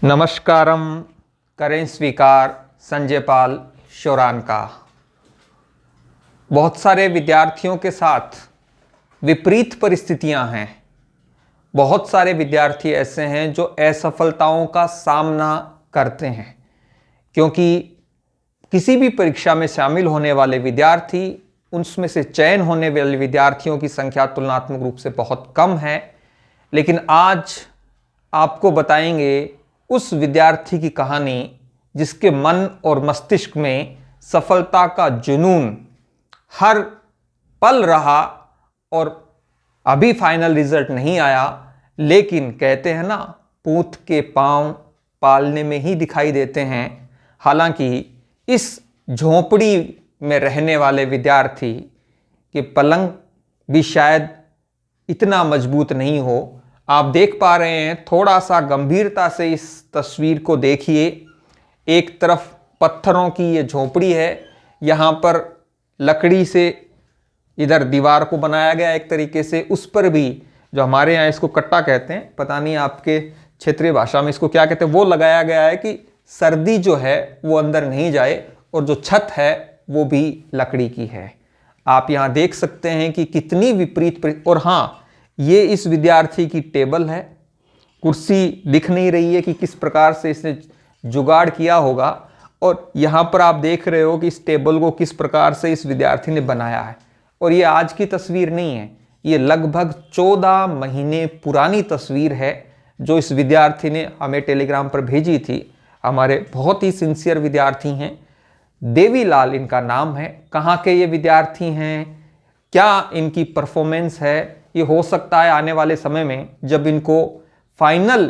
नमस्कारम, करें स्वीकार संजय पाल शोरान का। बहुत सारे विद्यार्थियों के साथ विपरीत परिस्थितियां हैं। बहुत सारे विद्यार्थी ऐसे हैं जो असफलताओं का सामना करते हैं, क्योंकि किसी भी परीक्षा में शामिल होने वाले विद्यार्थी, उसमें से चयन होने वाले विद्यार्थियों की संख्या तुलनात्मक रूप से बहुत कम है। लेकिन आज आपको बताएंगे उस विद्यार्थी की कहानी जिसके मन और मस्तिष्क में सफलता का जुनून हर पल रहा और अभी फाइनल रिजल्ट नहीं आया, लेकिन कहते हैं ना, पूत के पांव पालने में ही दिखाई देते हैं। हालांकि इस झोंपड़ी में रहने वाले विद्यार्थी के पलंग भी शायद इतना मजबूत नहीं हो। आप देख पा रहे हैं, थोड़ा सा गंभीरता से इस तस्वीर को देखिए। एक तरफ पत्थरों की ये झोपड़ी है, यहाँ पर लकड़ी से इधर दीवार को बनाया गया एक तरीके से। उस पर भी, जो हमारे यहाँ इसको कट्टा कहते हैं, पता नहीं आपके क्षेत्रीय भाषा में इसको क्या कहते हैं, वो लगाया गया है कि सर्दी जो है वो अंदर नहीं जाए। और जो छत है वो भी लकड़ी की है। आप यहाँ देख सकते हैं कि कितनी विपरीत। और हाँ, ये इस विद्यार्थी की टेबल है। कुर्सी दिख नहीं रही है कि किस प्रकार से इसने जुगाड़ किया होगा। और यहाँ पर आप देख रहे हो कि इस टेबल को किस प्रकार से इस विद्यार्थी ने बनाया है। और ये आज की तस्वीर नहीं है, ये लगभग 14 महीने पुरानी तस्वीर है जो इस विद्यार्थी ने हमें टेलीग्राम पर भेजी थी। हमारे बहुत ही सिंसियर विद्यार्थी हैं, देवीलाल इनका नाम है। कहाँ के ये विद्यार्थी हैं, क्या इनकी परफॉर्मेंस है, ये हो सकता है आने वाले समय में जब इनको फाइनल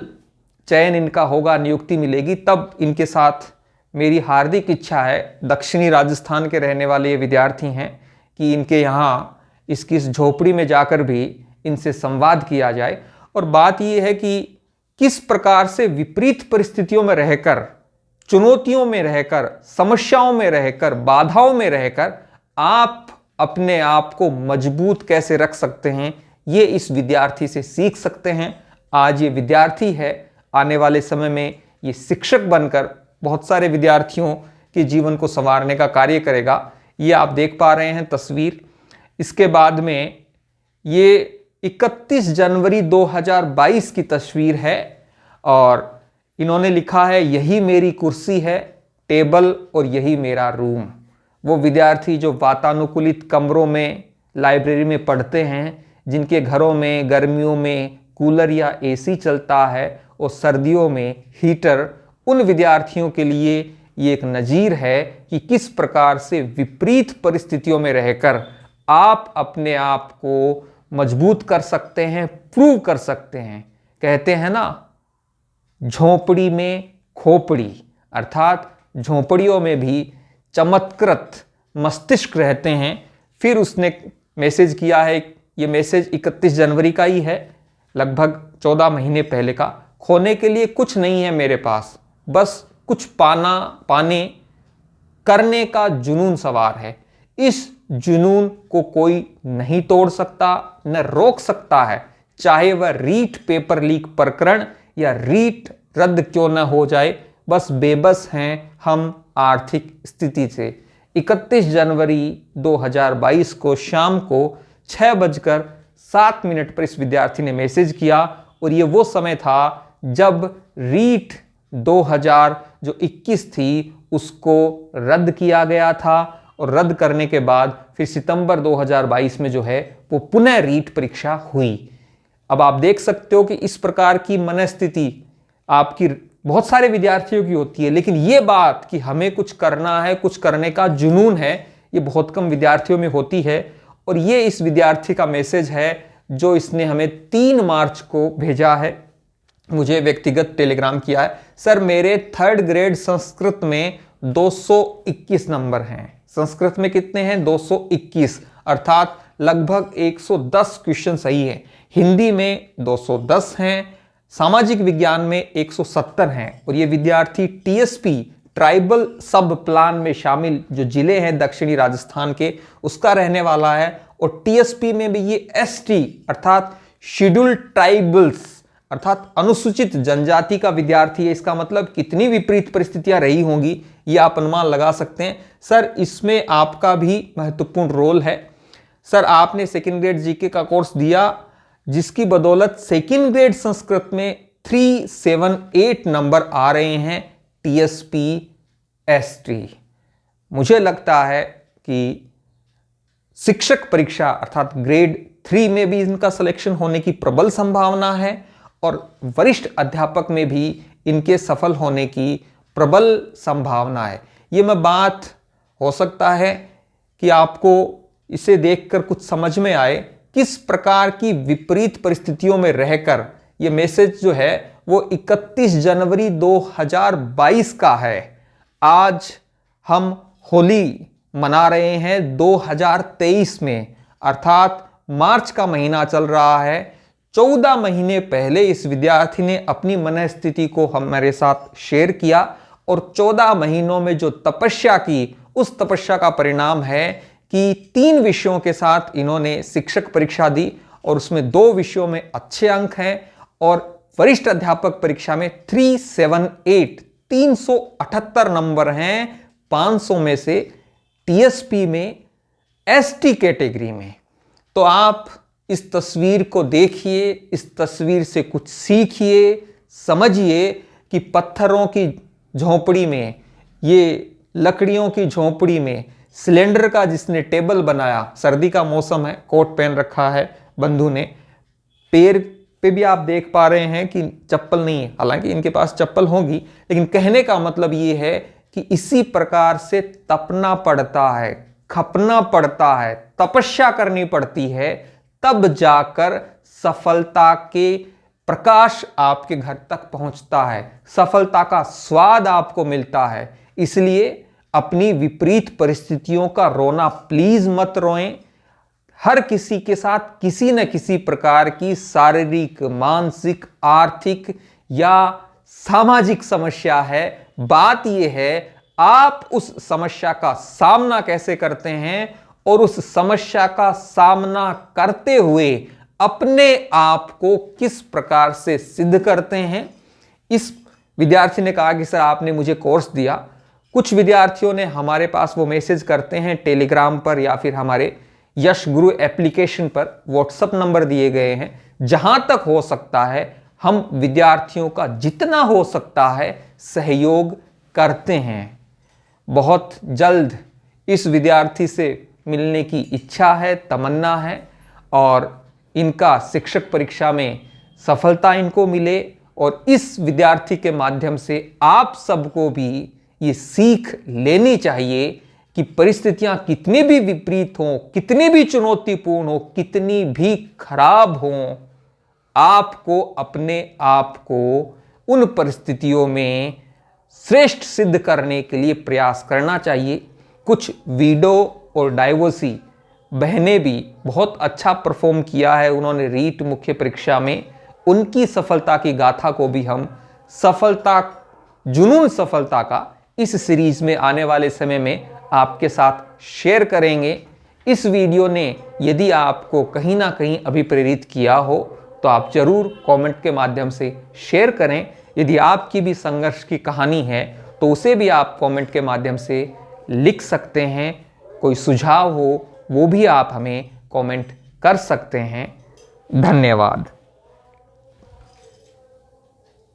चयन इनका होगा, नियुक्ति मिलेगी, तब इनके साथ मेरी हार्दिक इच्छा है। दक्षिणी राजस्थान के रहने वाले ये विद्यार्थी हैं कि इनके यहाँ इसकी इस झोपड़ी में जाकर भी इनसे संवाद किया जाए। और बात ये है कि किस प्रकार से विपरीत परिस्थितियों में रहकर, चुनौतियों में रहकर, समस्याओं में रहकर, बाधाओं में रहकर आप अपने आप को मजबूत कैसे रख सकते हैं, ये इस विद्यार्थी से सीख सकते हैं। आज ये विद्यार्थी है, आने वाले समय में ये शिक्षक बनकर बहुत सारे विद्यार्थियों के जीवन को संवारने का कार्य करेगा। ये आप देख पा रहे हैं तस्वीर। इसके बाद में ये 31 जनवरी 2022 की तस्वीर है और इन्होंने लिखा है, यही मेरी कुर्सी है, टेबल और यही मेरा रूम। वो विद्यार्थी जो वातानुकूलित कमरों में, लाइब्रेरी में पढ़ते हैं, जिनके घरों में गर्मियों में कूलर या एसी चलता है और सर्दियों में हीटर, उन विद्यार्थियों के लिए ये एक नज़ीर है कि किस प्रकार से विपरीत परिस्थितियों में रहकर आप अपने आप को मजबूत कर सकते हैं, प्रूव कर सकते हैं। कहते हैं ना, झोंपड़ी में खोपड़ी, अर्थात झोंपड़ियों में भी चमत्कृत मस्तिष्क रहते हैं। फिर उसने मैसेज किया है, ये मैसेज 31 जनवरी का ही है, लगभग 14 महीने पहले का। खोने के लिए कुछ नहीं है मेरे पास, बस कुछ पाने करने का जुनून सवार है। इस जुनून को कोई नहीं तोड़ सकता, न रोक सकता है, चाहे वह रीट पेपर लीक प्रकरण या रीट रद्द क्यों न हो जाए। बस बेबस हैं हम आर्थिक स्थिति से। 31 जनवरी 2022 को शाम को 6:07 पर इस विद्यार्थी ने मैसेज किया। और ये वो समय था जब रीट 2021 थी उसको रद्द किया गया था। और रद्द करने के बाद फिर सितंबर 2022 में जो है वो पुनः रीट परीक्षा हुई। अब आप देख सकते हो कि इस प्रकार की मनस्थिति आपकी बहुत सारे विद्यार्थियों की होती है, लेकिन ये बात कि हमें कुछ करना है, कुछ करने का जुनून है, ये बहुत कम विद्यार्थियों में होती है। और ये इस विद्यार्थी का मैसेज है जो इसने हमें 3 मार्च को भेजा है, मुझे व्यक्तिगत टेलीग्राम किया है। सर, मेरे 3rd ग्रेड संस्कृत में 221 नंबर हैं। संस्कृत में कितने हैं? 221, अर्थात लगभग 110 क्वेश्चन सही है। हिंदी में 210 हैं, सामाजिक विज्ञान में 170 हैं। और ये विद्यार्थी टीएसपी, ट्राइबल सब प्लान में शामिल जो जिले हैं दक्षिणी राजस्थान के, उसका रहने वाला है। और टीएसपी में भी ये एसटी, अर्थात शेड्यूल्ड ट्राइबल्स, अर्थात अनुसूचित जनजाति का विद्यार्थी है, इसका मतलब कितनी विपरीत परिस्थितियां रही होंगी ये आप अनुमान लगा सकते हैं। सर इसमें आपका भी महत्वपूर्ण रोल है। सर आपने सेकेंड ग्रेड जीके का कोर्स दिया जिसकी बदौलत सेकेंड ग्रेड संस्कृत में 378 नंबर आ रहे हैं टीएसपी एसटी। मुझे लगता है कि शिक्षक परीक्षा अर्थात ग्रेड 3 में भी इनका सिलेक्शन होने की प्रबल संभावना है और वरिष्ठ अध्यापक में भी इनके सफल होने की प्रबल संभावना है। ये मैं बात हो सकता है कि आपको इसे देखकर कुछ समझ में आए किस प्रकार की विपरीत परिस्थितियों में रहकर ये मैसेज जो है वो 31 जनवरी 2022 का है। आज हम होली मना रहे हैं 2023 में, अर्थात मार्च का महीना चल रहा है। 14 महीने पहले इस विद्यार्थी ने अपनी मनस्थिति को हमारे साथ शेयर किया और 14 महीनों में जो तपस्या की उस तपस्या का परिणाम है कि 3 विषयों के साथ इन्होंने शिक्षक परीक्षा दी और उसमें 2 विषयों में अच्छे अंक हैं और वरिष्ठ अध्यापक परीक्षा में 378 नंबर हैं 500 में से टीएसपी में एसटी कैटेगरी में। तो आप इस तस्वीर को देखिए, इस तस्वीर से कुछ सीखिए, समझिए कि पत्थरों की झोंपड़ी में, ये लकड़ियों की झोंपड़ी में सिलेंडर का जिसने टेबल बनाया, सर्दी का मौसम है, कोट पहन रखा है बंधु ने, पैर पे भी आप देख पा रहे हैं कि चप्पल नहीं है, हालांकि इनके पास चप्पल होगी, लेकिन कहने का मतलब ये है कि इसी प्रकार से तपना पड़ता है, खपना पड़ता है, तपस्या करनी पड़ती है, तब जाकर सफलता के प्रकाश आपके घर तक पहुंचता है, सफलता का स्वाद आपको मिलता है। इसलिए अपनी विपरीत परिस्थितियों का रोना प्लीज मत रोएं। हर किसी के साथ किसी न किसी प्रकार की शारीरिक, मानसिक, आर्थिक या सामाजिक समस्या है। बात यह है आप उस समस्या का सामना कैसे करते हैं और उस समस्या का सामना करते हुए अपने आप को किस प्रकार से सिद्ध करते हैं। इस विद्यार्थी ने कहा कि सर आपने मुझे कोर्स दिया। कुछ विद्यार्थियों ने हमारे पास वो मैसेज करते हैं टेलीग्राम पर या फिर हमारे यश गुरु एप्लीकेशन पर व्हाट्सएप नंबर दिए गए हैं। जहां तक हो सकता है हम विद्यार्थियों का जितना हो सकता है सहयोग करते हैं। बहुत जल्द इस विद्यार्थी से मिलने की इच्छा है, तमन्ना है और इनका शिक्षक परीक्षा में सफलता इनको मिले और इस विद्यार्थी के माध्यम से आप सबको भी ये सीख लेनी चाहिए कि परिस्थितियां कितनी भी विपरीत हों, कितनी भी चुनौतीपूर्ण हो, कितनी भी खराब हों, आपको अपने आप को उन परिस्थितियों में श्रेष्ठ सिद्ध करने के लिए प्रयास करना चाहिए। कुछ वीडो और डाइवोसी बहनें भी बहुत अच्छा परफॉर्म किया है उन्होंने रीट मुख्य परीक्षा में। उनकी सफलता की गाथा को भी हम सफलता, जुनून सफलता का इस सीरीज में आने वाले समय में आपके साथ शेयर करेंगे। इस वीडियो ने यदि आपको कहीं ना कहीं अभिप्रेरित किया हो तो आप जरूर कमेंट के माध्यम से शेयर करें। यदि आपकी भी संघर्ष की कहानी है तो उसे भी आप कमेंट के माध्यम से लिख सकते हैं। कोई सुझाव हो वो भी आप हमें कमेंट कर सकते हैं। धन्यवाद।